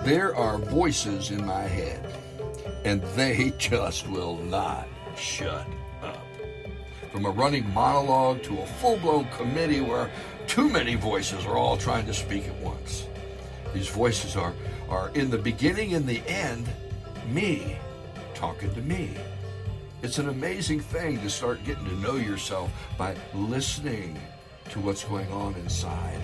There are voices in my head, and they just will not shut up. From a running monologue to a full-blown committee where too many voices are all trying to speak at once. These voices are in the beginning and the end, me talking to me. It's an amazing thing to start getting to know yourself by listening to what's going on inside.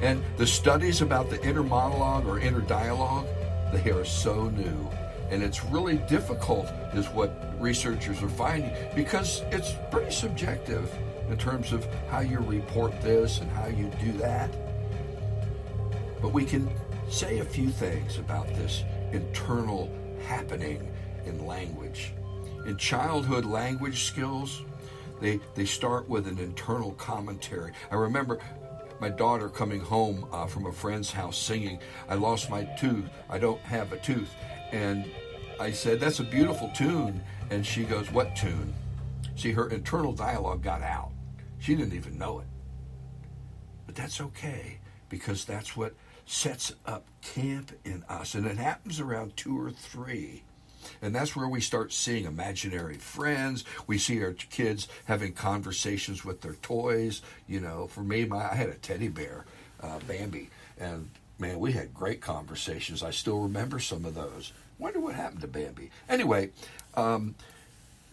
And the studies about the inner monologue or inner dialogue, they are so new. And it's really difficult, is what researchers are finding, because it's pretty subjective in terms of how you report this and how you do that. But we can say a few things about this internal happening in language. In childhood language skills, they start with an internal commentary. I remember my daughter coming home from a friend's house singing, "I lost my tooth, I don't have a tooth." And I said, "That's a beautiful tune." And she goes, "What tune?" See, her internal dialogue got out. She didn't even know it. But that's okay, because that's what sets up camp in us. And it happens around 2 or 3. And that's where we start seeing imaginary friends. We see our kids having conversations with their toys. You know, for me, I had a teddy bear, Bambi, and man, we had great conversations. I still remember some of those. Wonder what happened to Bambi. Anyway,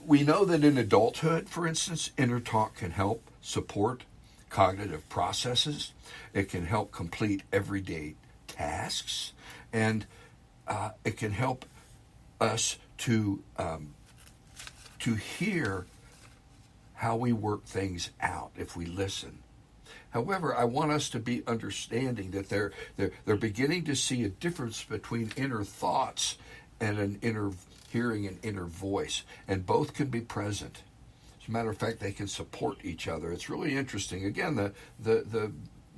we know that in adulthood, for instance, inner talk can help support cognitive processes. It can help complete everyday tasks, and it can help us to hear how we work things out if we listen. However, I want us to be understanding that they're beginning to see a difference between inner thoughts and an inner hearing and inner voice, and both can be present. As a matter of fact, they can support each other. It's really interesting. Again,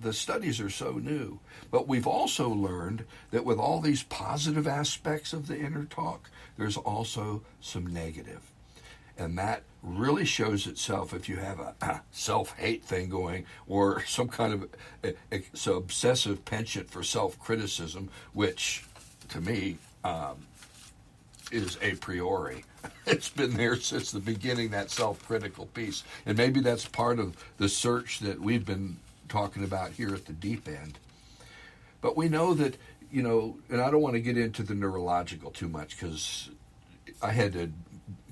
the studies are so new, but we've also learned that with all these positive aspects of the inner talk, there's also some negative. And that really shows itself if you have a self-hate thing going, or some kind of obsessive penchant for self-criticism, which to me is a priori. It's been there since the beginning, that self-critical piece. And maybe that's part of the search that we've been talking about here at the deep end. But we know that, you know, and I don't want to get into the neurological too much, because I had to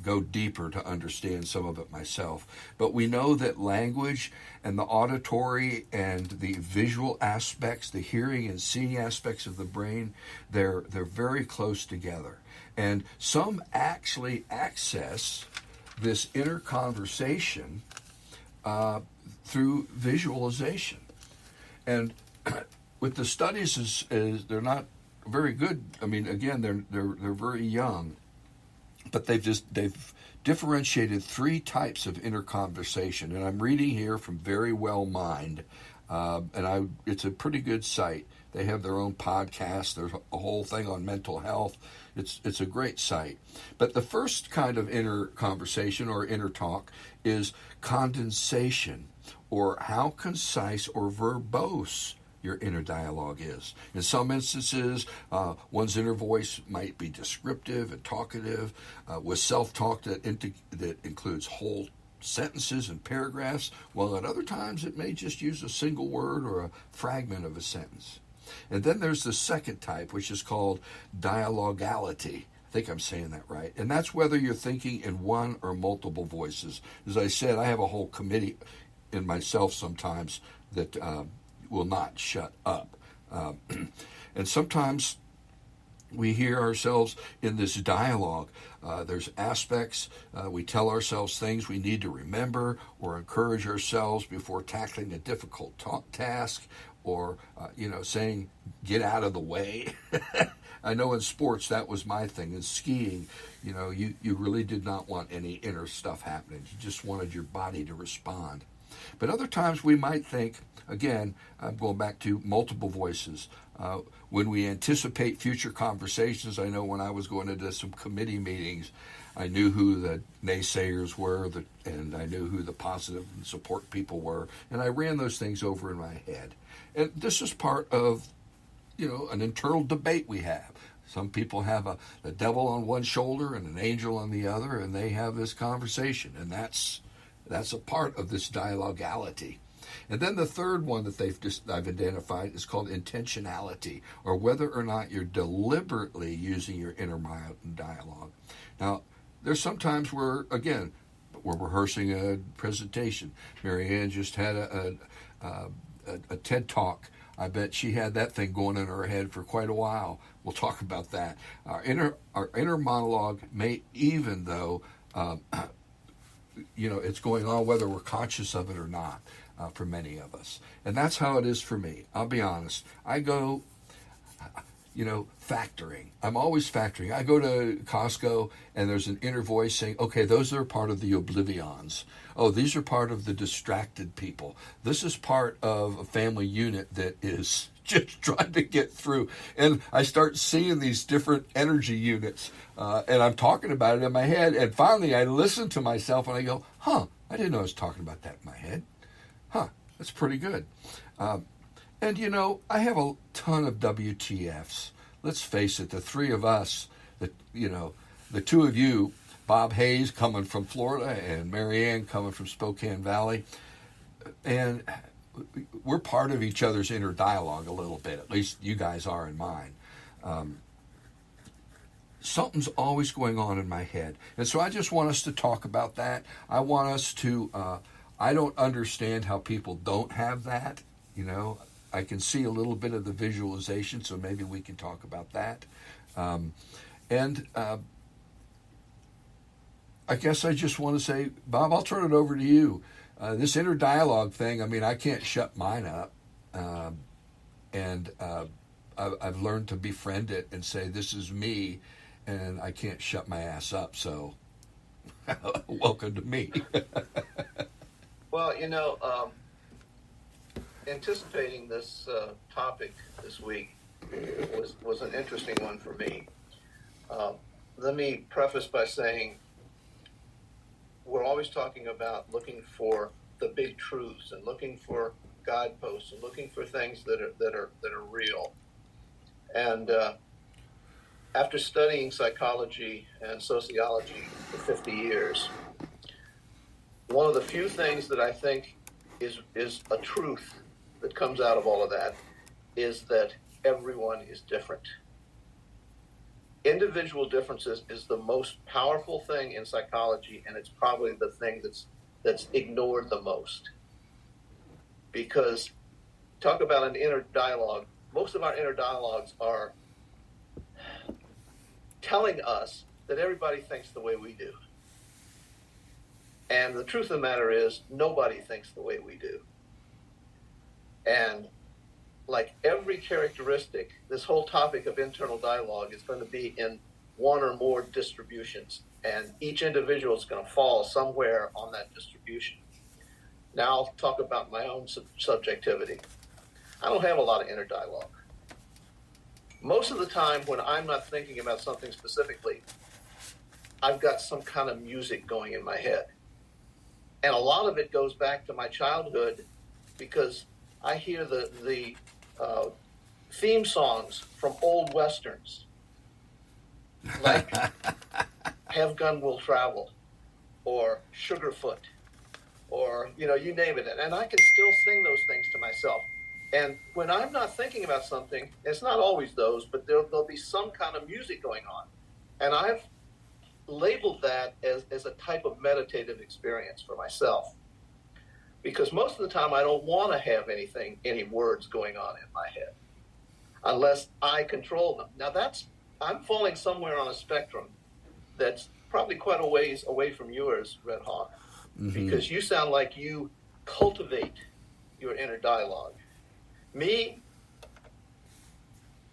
go deeper to understand some of it myself. But we know that language and the auditory and the visual aspects, the hearing and seeing aspects of the brain, they're very close together. And some actually access this inner conversation through visualization. And with the studies, is they're not very good. I mean, again, they're very young, but they've differentiated 3 types of inner conversation. And I'm reading here from Very Well Mind, and it's a pretty good site. They have their own podcast. There's a whole thing on mental health. It's a great site. But the first kind of inner conversation or inner talk is condensation, or how concise or verbose your inner dialogue is. In some instances, one's inner voice might be descriptive and talkative, with self-talk that includes whole sentences and paragraphs, while at other times it may just use a single word or a fragment of a sentence. And then there's the second type, which is called dialogality. I think I'm saying that right. And that's whether you're thinking in one or multiple voices. As I said, I have a whole committee in myself sometimes that will not shut up. And sometimes we hear ourselves in this dialogue. There's aspects, we tell ourselves things we need to remember or encourage ourselves before tackling a difficult task, or, saying, get out of the way. I know in sports that was my thing. In skiing, you really did not want any inner stuff happening. You just wanted your body to respond. But other times we might think, again, I'm going back to multiple voices. When we anticipate future conversations, I know when I was going into some committee meetings, I knew who the naysayers were, and I knew who the positive and support people were, and I ran those things over in my head. And this is part of, an internal debate we have. Some people have the devil on one shoulder and an angel on the other, and they have this conversation, and that's a part of this dialogality. And then the third one that I've identified is called intentionality, or whether or not you're deliberately using your inner dialogue. Now, there's sometimes where, again, we're rehearsing a presentation. Marianne just had a TED Talk. I bet she had that thing going in her head for quite a while. We'll talk about that. Our inner monologue may, even though it's going on, whether we're conscious of it or not, for many of us. And that's how it is for me. I'll be honest. I go, factoring. I'm always factoring. I go to Costco and there's an inner voice saying, okay, those are part of the oblivions. Oh, these are part of the distracted people. This is part of a family unit that is just trying to get through. And I start seeing these different energy units, and I'm talking about it in my head. And finally, I listen to myself and I go, I didn't know I was talking about that in my head. That's pretty good. And, I have a ton of WTFs. Let's face it, the three of us, the two of you, Bob Hayes coming from Florida and Marianne coming from Spokane Valley, and we're part of each other's inner dialogue a little bit. At least you guys are in mine. Something's always going on in my head. And so I just want us to talk about that. I want us to, I don't understand how people don't have that. I can see a little bit of the visualization, so maybe we can talk about that. And I guess I just want to say, Bob, I'll turn it over to you. This inner dialogue thing, I can't shut mine up. And I've learned to befriend it and say, this is me, and I can't shut my ass up, so welcome to me. Well, anticipating this topic this week was an interesting one for me. Let me preface by saying we're always talking about looking for the big truths and looking for guideposts and looking for things that are real. And after studying psychology and sociology for 50 years, one of the few things that I think is a truth that comes out of all of that is that everyone is different. Individual differences is the most powerful thing in psychology, and it's probably the thing that's ignored the most. Because talk about an inner dialogue, most of our inner dialogues are telling us that everybody thinks the way we do. And the truth of the matter is, nobody thinks the way we do. And like every characteristic, this whole topic of internal dialogue is going to be in one or more distributions, and each individual is going to fall somewhere on that distribution. Now I'll talk about my own subjectivity. I don't have a lot of inner dialogue. Most of the time when I'm not thinking about something specifically, I've got some kind of music going in my head. And a lot of it goes back to my childhood because I hear the theme songs from old Westerns, like Have Gun Will Travel, or Sugarfoot, or, you name it. And I can still sing those things to myself. And when I'm not thinking about something, it's not always those, but there'll be some kind of music going on. And I've labeled that as a type of meditative experience for myself. Because most of the time I don't want to have any words going on in my head unless I control them. Now I'm falling somewhere on a spectrum that's probably quite a ways away from yours, Red Hawk, because you sound like you cultivate your inner dialogue. Me,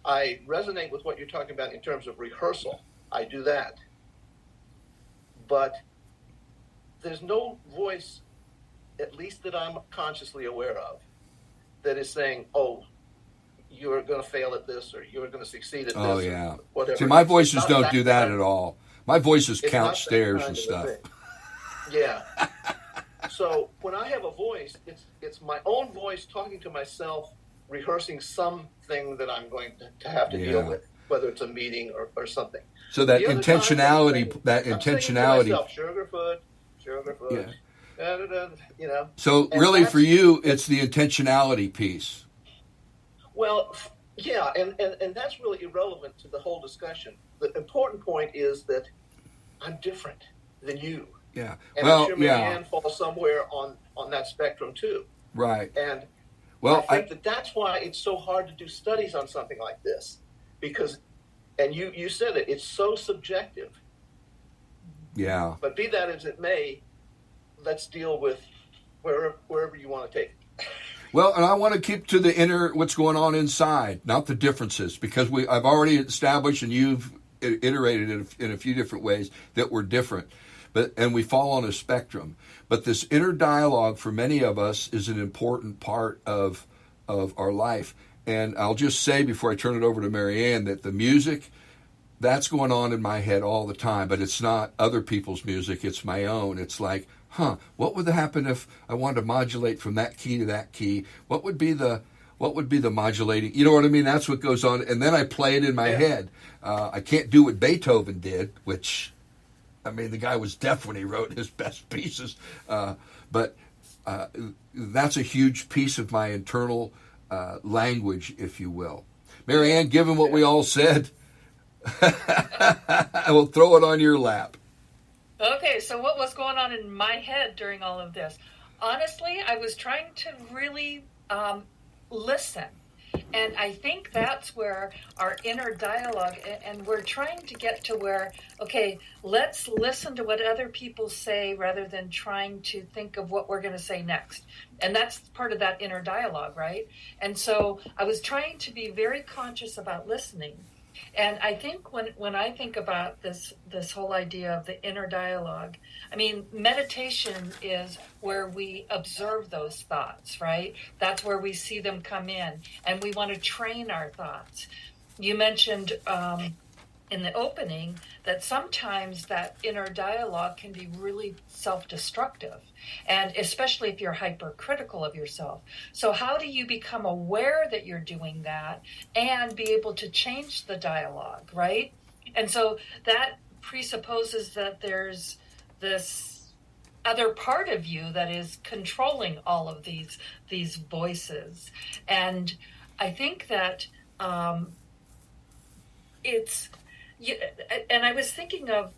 I resonate with what you're talking about in terms of rehearsal. I do that. But there's no voice, at least that I'm consciously aware of, that is saying, oh, you're going to fail at this, or you're going to succeed at this, oh, yeah. or whatever. See, my voices don't do that at all. My voices count stairs and stuff. Yeah. So when I have a voice, it's my own voice talking to myself rehearsing something that I'm going to have to deal Yeah. with, whether it's a meeting or something. So that The other time, intentionality, I'm saying to myself, Sugarfoot, yeah. da, da, da, you know. So And really for you, it's the intentionality piece. well, yeah, and that's really irrelevant to the whole discussion. The important point is that I'm different than you. Yeah. And I'm Well, sure yeah. Marianne falls somewhere on that spectrum too. Right. And Well, I think that's why it's so hard to do studies on something like this, because, and you said it, it's so subjective. yeah. But be that as it may, let's deal with wherever you want to take it. Well, and I want to keep to the inner, what's going on inside, not the differences, because I've already established, and you've iterated it in a few different ways, that we're different, and we fall on a spectrum. But this inner dialogue for many of us is an important part of our life. And I'll just say before I turn it over to Marianne that the music, that's going on in my head all the time, but it's not other people's music, it's my own. It's like, what would happen if I wanted to modulate from that key to that key? What would be the modulating? You know what I mean? That's what goes on. And then I play it in my head. I can't do what Beethoven did, which, I mean, the guy was deaf when he wrote his best pieces. But that's a huge piece of my internal language, if you will. Marianne, given what we all said, I will throw it on your lap. Okay, so what was going on in my head during all of this? Honestly, I was trying to really listen. And I think that's where our inner dialogue, and we're trying to get to where, okay, let's listen to what other people say rather than trying to think of what we're going to say next. And that's part of that inner dialogue, right? And so I was trying to be very conscious about listening. And I think when I think about this whole idea of the inner dialogue, I mean, meditation is where we observe those thoughts, right? That's where we see them come in, and we want to train our thoughts. You mentioned in the opening that sometimes that inner dialogue can be really self-destructive, and especially if you're hypercritical of yourself. So how do you become aware that you're doing that and be able to change the dialogue, right? And so that presupposes that there's this other part of you that is controlling all of these voices. And I think that it's, and I was thinking of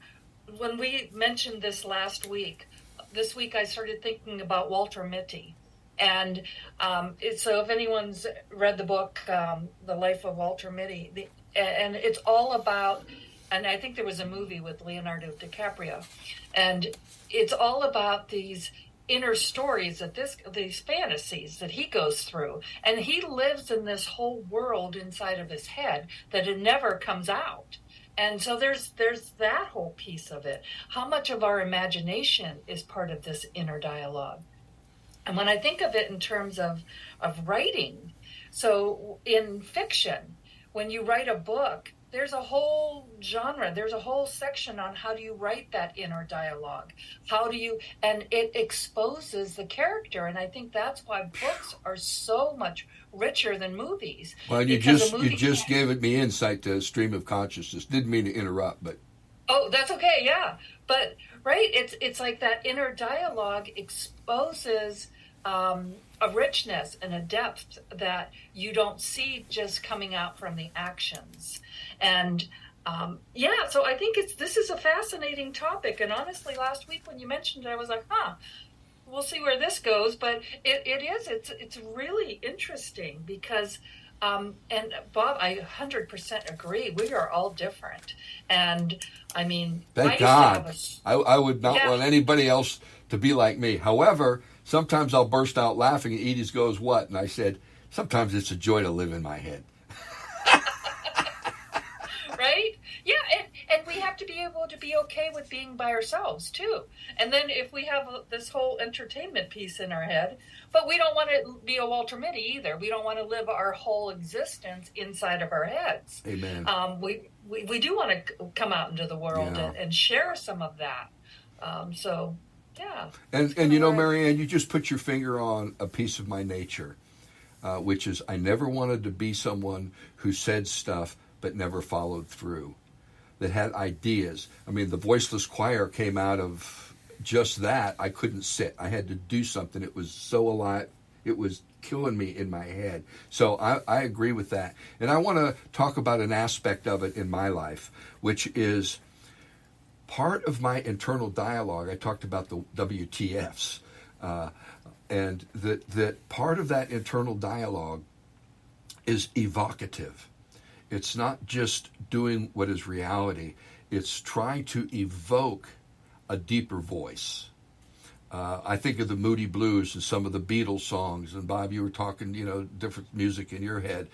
when we mentioned this last week. This week I started thinking about Walter Mitty. And so if anyone's read the book, The Life of Walter Mitty, and it's all about, and I think there was a movie with Leonardo DiCaprio, and it's all about these inner stories that these fantasies that he goes through, and he lives in this whole world inside of his head that it never comes out. And so there's that whole piece of it. How much of our imagination is part of this inner dialogue? And when I think of it in terms of writing, so in fiction, when you write a book, there's a whole genre, there's a whole section on how do you write that inner dialogue? And it exposes the character. And I think that's why books are so much richer than movies. Well, you just gave me insight to stream of consciousness. Didn't mean to interrupt, but. Oh, that's okay, yeah. But, right, it's like that inner dialogue exposes a richness and a depth that you don't see just coming out from the actions. And so I think this is a fascinating topic. And honestly, last week when you mentioned it, I was like, we'll see where this goes. But it's really interesting because, and Bob, I 100% agree. We are all different. And I mean, thank God. I would not want anybody else to be like me. However, sometimes I'll burst out laughing and Edie's goes, what? And I said, sometimes it's a joy to live in my head. Right? Yeah, and we have to be able to be okay with being by ourselves, too. And then if we have this whole entertainment piece in our head, but we don't want to be a Walter Mitty either. We don't want to live our whole existence inside of our heads. Amen. We do want to come out into the world and share some of that. Yeah. And you know, Marianne, you just put your finger on a piece of my nature. which is I never wanted to be someone who said stuff but never followed through, that had ideas. I mean, the voiceless choir came out of just that. I couldn't sit. I had to do something. It was so alive. It was killing me in my head. So I agree with that. And I want to talk about an aspect of it in my life, which is part of my internal dialogue. I talked about the WTFs. And that part of that internal dialogue is evocative. It's not just doing what is reality. It's trying to evoke a deeper voice. I think of the Moody Blues and some of the Beatles songs. And Bob, you were talking, different music in your head.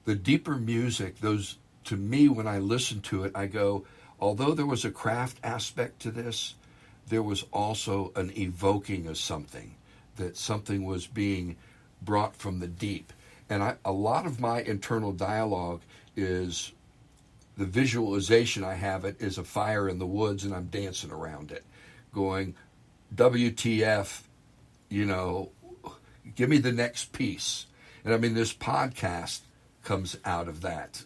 The deeper music, those, to me, when I listen to it, I go, although there was a craft aspect to this, there was also an evoking of something, that something was being brought from the deep. And a lot of my internal dialogue is the visualization I have it is a fire in the woods and I'm dancing around it, going, WTF, give me the next piece. And I mean, this podcast comes out of that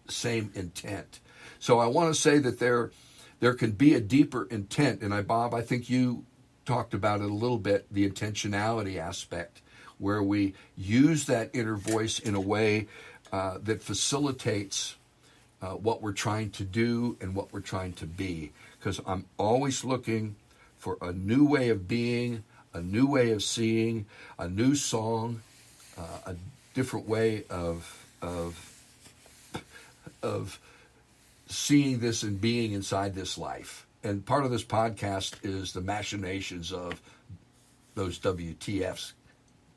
same intent. So I want to say that there can be a deeper intent. And Bob, I think you talked about it a little bit, the intentionality aspect, where we use that inner voice in a way that facilitates what we're trying to do and what we're trying to be. Because I'm always looking for a new way of being, a new way of seeing, a new song, a different way of seeing this and being inside this life. And part of this podcast is the machinations of those WTFs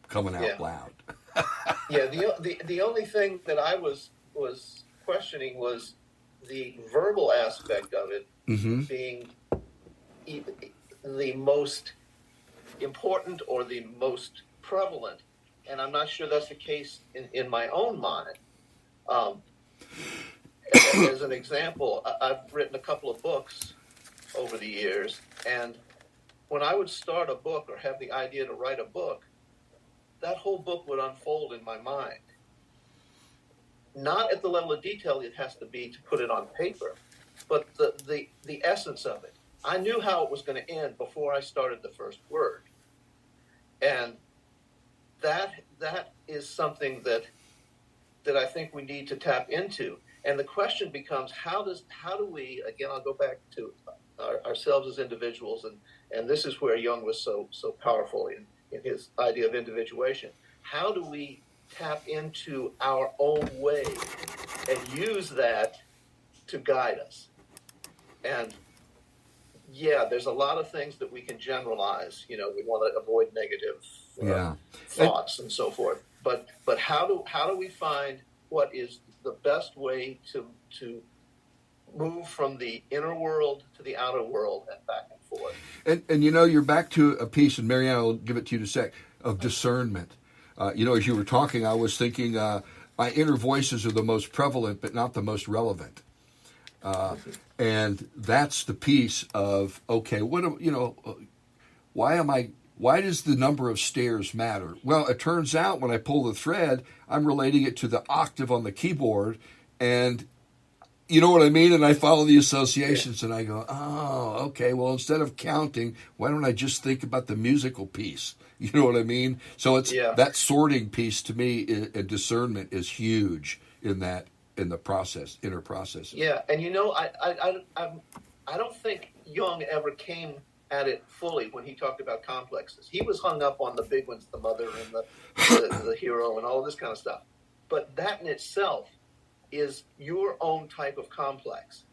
coming out loud. Yeah, the only thing that I was questioning was the verbal aspect of it being the most important or the most prevalent, and I'm not sure that's the case in my own mind. As an example, I've written a couple of books over the years, and when I would start a book or have the idea to write a book, that whole book would unfold in my mind. Not at the level of detail it has to be to put it on paper, but the essence of it. I knew how it was going to end before I started the first word. And that is something that I think we need to tap into. And the question becomes, how do we, again, I'll go back to ourselves as individuals, and this is where Jung was so powerful in his idea of individuation. How do we tap into our own way and use that to guide us? And yeah, there's a lot of things that we can generalize. We want to avoid negative thoughts and so forth. But how do we find what is the best way to move from the inner world to the outer world and back and forth? And you're back to a piece, and Marianne, I'll give it to you in a sec, of discernment. As you were talking, I was thinking my inner voices are the most prevalent, but not the most relevant. And that's the piece of, okay, why does the number of stairs matter? Well, it turns out when I pull the thread, I'm relating it to the octave on the keyboard, and you know what I mean? And I follow the associations, and I go, oh, okay, well, instead of counting, why don't I just think about the musical piece? You know what I mean? So it's that sorting piece to me, discernment is huge in the process, inner process. Yeah, and I don't think Jung ever came at it fully when he talked about complexes. He was hung up on the big ones, the mother and the hero and all of this kind of stuff. But that in itself is your own type of complex,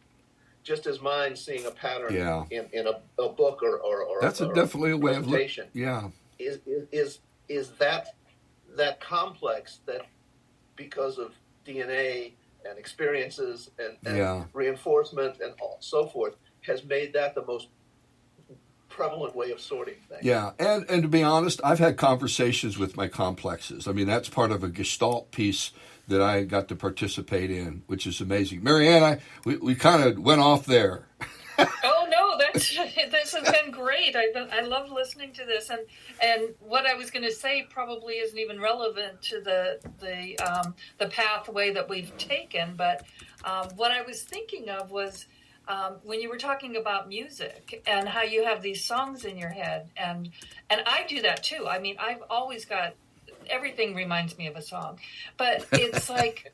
just as mine seeing a pattern in a book or that's definitely a way of looking. Yeah, is that complex that because of DNA and experiences and reinforcement and so forth has made that the most prevalent way of sorting things. Yeah, and to be honest, I've had conversations with my complexes. I mean, that's part of a Gestalt piece that I got to participate in, which is amazing. Marianne, we kind of went off there. Oh no, that's this has been great. I love listening to this, and what I was going to say probably isn't even relevant to the pathway that we've taken. But what I was thinking of was when you were talking about music and how you have these songs in your head, and I do that too. I mean, I've always got everything reminds me of a song, but it's like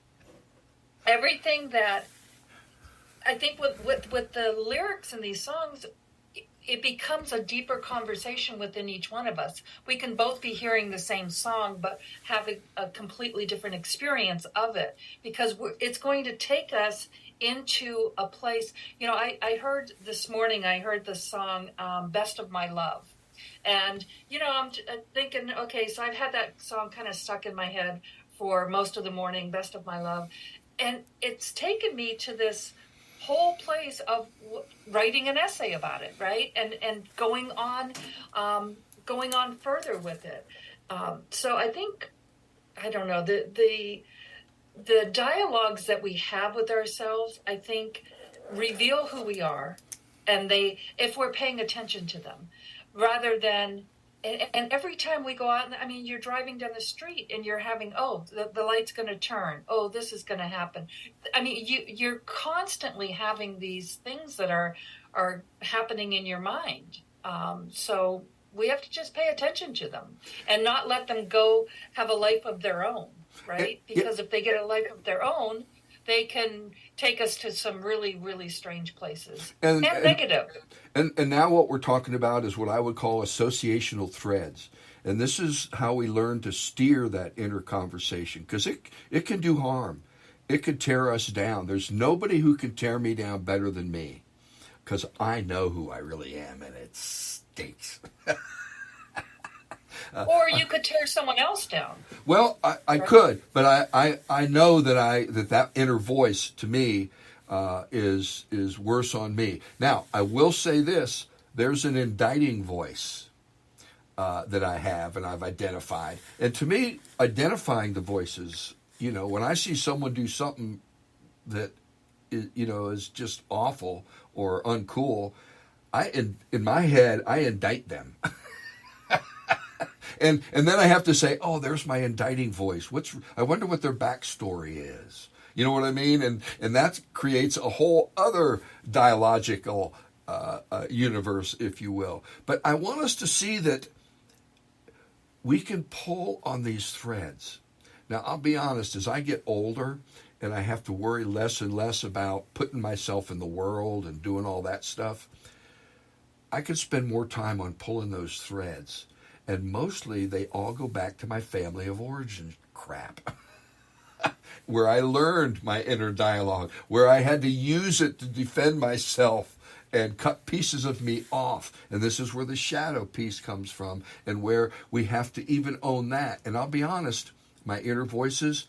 everything that. I think with the lyrics in these songs, it becomes a deeper conversation within each one of us. We can both be hearing the same song, but have a completely different experience of it, because it's going to take us into a place. You know, I heard this morning, I heard the song Best of My Love. And, you know, I'm thinking, okay, so I've had that song kind of stuck in my head for most of the morning, Best of My Love. And it's taken me to this whole place of writing an essay about it, right? And going on further with it. So I think, I don't know, the dialogues that we have with ourselves, I think, reveal who we are, and if we're paying attention to them, rather than. And every time we go out, I mean, you're driving down the street and you're having, the light's going to turn. Oh, this is going to happen. I mean, you're constantly having these things that are happening in your mind. So we have to just pay attention to them and not let them go have a life of their own, right? Because if they get a life of their own, they can take us to some really, really strange places and negative. And now what we're talking about is what I would call associational threads. And this is how we learn to steer that inner conversation, because it can do harm. It could tear us down. There's nobody who can tear me down better than me, because I know who I really am, and it stinks. Or you could tear someone else down. Well, I could, but I know that inner voice to me is worse on me. Now, I will say this: there's an indicting voice that I have and I've identified, and to me, identifying the voices, you know, when I see someone do something that is just awful or uncool, in my head I indict them. And then I have to say, oh, there's my indicting voice. I wonder what their backstory is. You know what I mean? And that creates a whole other dialogical universe, if you will. But I want us to see that we can pull on these threads. Now, I'll be honest, as I get older and I have to worry less and less about putting myself in the world and doing all that stuff, I can spend more time on pulling those threads. And mostly they all go back to my family of origin crap, where I learned my inner dialogue, where I had to use it to defend myself and cut pieces of me off. And this is where the shadow piece comes from, and where we have to even own that. And I'll be honest, my inner voices,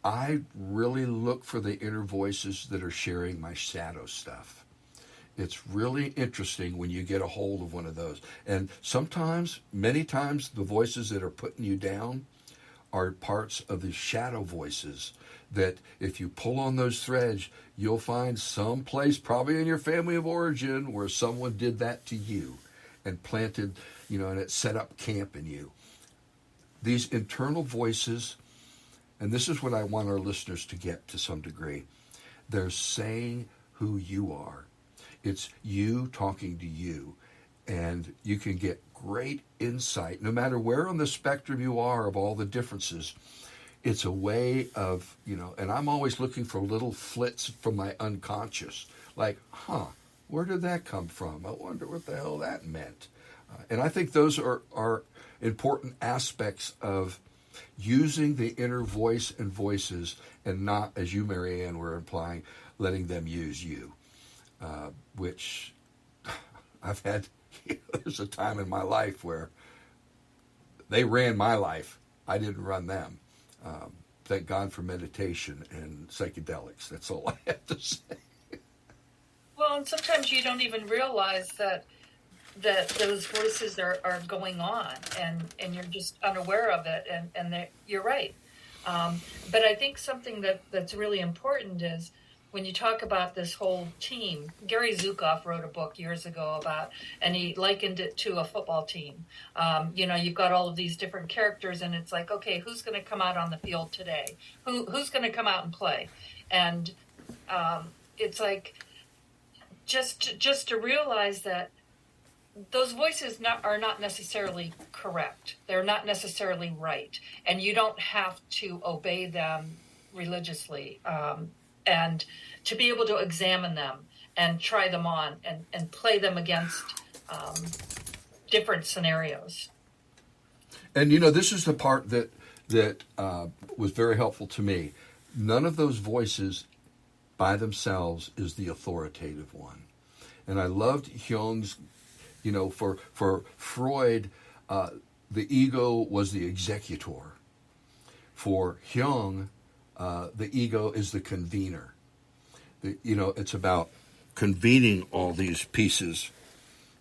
I really look for the inner voices that are sharing my shadow stuff. It's really interesting when you get a hold of one of those. And sometimes, many times, the voices that are putting you down are parts of the shadow voices that if you pull on those threads, you'll find some place, probably in your family of origin, where someone did that to you and planted, and it set up camp in you. These internal voices, and this is what I want our listeners to get to some degree, they're saying who you are. It's you talking to you, and you can get great insight, no matter where on the spectrum you are of all the differences. It's a way of, and I'm always looking for little flits from my unconscious, like, where did that come from? I wonder what the hell that meant. And I think those are important aspects of using the inner voice and voices, and not, as you, Marianne, were implying, letting them use you. Which I've had, there's a time in my life where they ran my life. I didn't run them. Thank God for meditation and psychedelics. That's all I have to say. Well, and sometimes you don't even realize that those voices are going on, and you're just unaware of it, and you're right. But I think something that's really important is when you talk about this whole team, Gary Zukav wrote a book years ago about, and he likened it to a football team. You've got all of these different characters, and it's like, okay, who's going to come out on the field today? Who's going to come out and play? And it's like just to realize that those voices are not necessarily correct. They're not necessarily right, and you don't have to obey them religiously. And to be able to examine them and try them on and play them against different scenarios. And this is the part that was very helpful to me. None of those voices by themselves is the authoritative one. And I loved Jung's, for Freud, the ego was the executor. For Jung, the ego is the convener. It's about convening all these pieces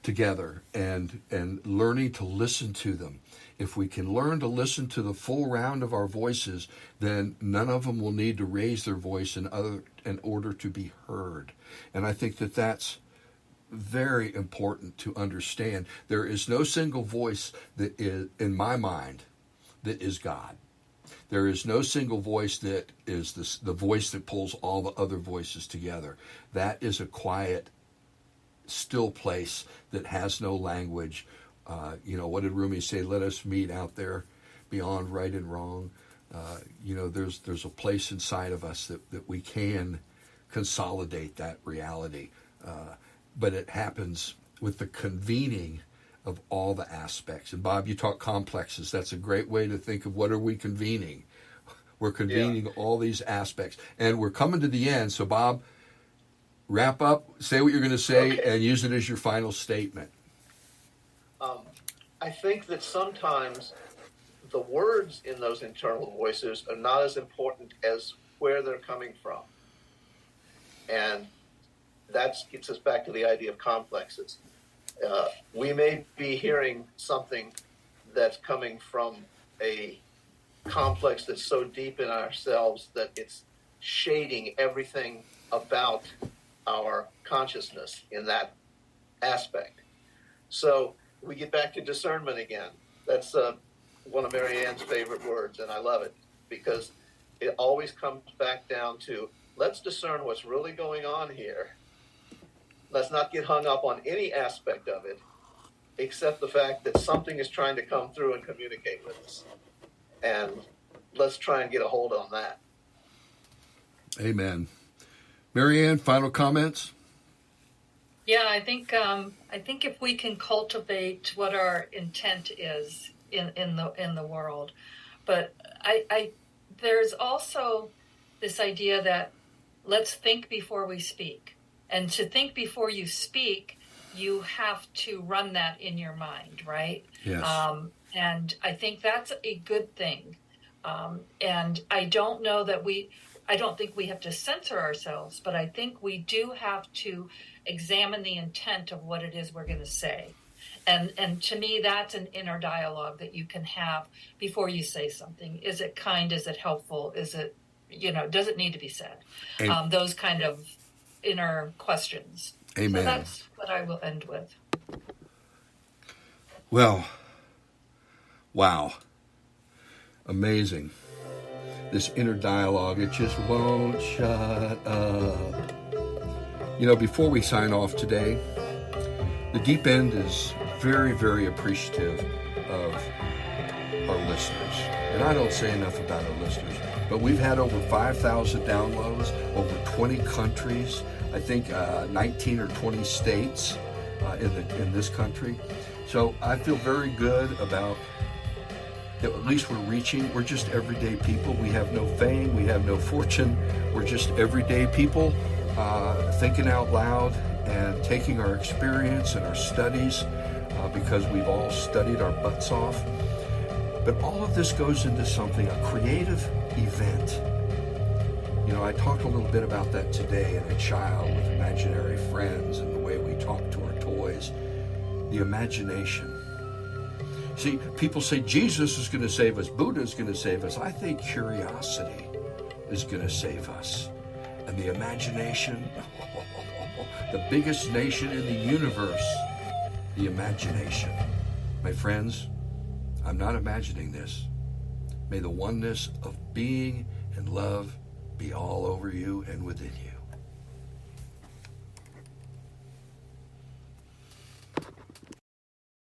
together and learning to listen to them. If we can learn to listen to the full round of our voices, then none of them will need to raise their voice in order to be heard. And I think that that's very important to understand. There is no single voice that is, in my mind, that is God. There is no single voice that is the voice that pulls all the other voices together. That is a quiet, still place that has no language. What did Rumi say? Let us meet out there beyond right and wrong. There's a place inside of us that we can consolidate that reality. But it happens with the convening of all the aspects. And Bob, you talk complexes. That's a great way to think of what are we convening. We're convening all these aspects. And we're coming to the end. So Bob, wrap up, say what you're going to say, and use it as your final statement. I think that sometimes the words in those internal voices are not as important as where they're coming from. And that gets us back to the idea of complexes. We may be hearing something that's coming from a complex that's so deep in ourselves that it's shading everything about our consciousness in that aspect. So we get back to discernment again. That's one of Mary Ann's favorite words, and I love it because it always comes back down to let's discern what's really going on here. Let's not get hung up on any aspect of it except the fact that something is trying to come through and communicate with us. And let's try and get a hold on that. Amen. Mary Ann, final comments? Yeah, I think if we can cultivate what our intent is in the world, but I there's also this idea that let's think before we speak. And to think before you speak, you have to run that in your mind, right? Yes. And I think that's a good thing. And I don't know that I don't think we have to censor ourselves, but I think we do have to examine the intent of what it is we're going to say. And to me, that's an inner dialogue that you can have before you say something. Is it kind? Is it helpful? Is it, does it need to be said? Those kind of inner questions. Amen. So that's what I will end with. Well, wow. Amazing. This inner dialogue, it just won't shut up. Before we sign off today, the Deep End is very, very appreciative of our listeners. And I don't say enough about our listeners, but we've had over 5,000 downloads, over 20 countries, I think 19 or 20 states in this country. So I feel very good about at least we're just everyday people. We have no fame, we have no fortune. We're just everyday people thinking out loud and taking our experience and our studies because we've all studied our butts off. But all of this goes into something, a creative event. I talked a little bit about that today in a child with imaginary friends and the way we talk to our toys. The imagination. See, people say Jesus is going to save us, Buddha is going to save us. I think curiosity is going to save us. and the imagination, the biggest nation in the universe, the imagination. My friends, I'm not imagining this. May the oneness of being and love be all over you and within you.